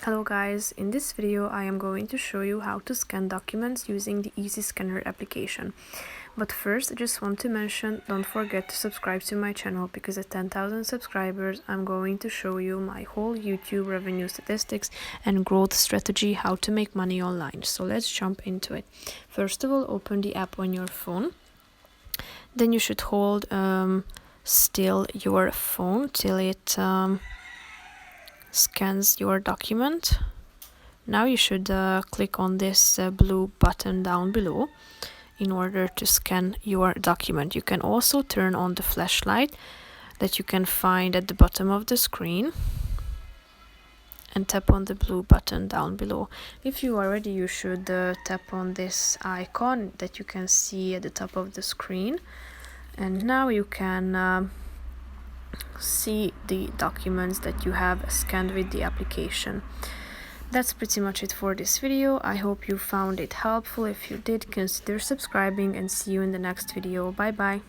Hello guys, in this video I am going to show you how to scan documents using the Easy Scanner application. But first I just want to mention, don't forget to subscribe to my channel because at 10,000 subscribers I'm going to show you my whole YouTube revenue statistics and growth strategy, how to make money online. So let's jump into it. First of all, open the app on your phone. Then you should hold still your phone till it scans your document. Now you should click on this blue button down below in order to scan your document. You can also turn on the flashlight that you can find at the bottom of the screen and tap on the blue button down below. If you are ready, you should tap on this icon that you can see at the top of the screen, and now you can see the documents that you have scanned with the application. That's pretty much it for this video. I hope you found it helpful. If you did, consider subscribing and see you in the next video. Bye bye.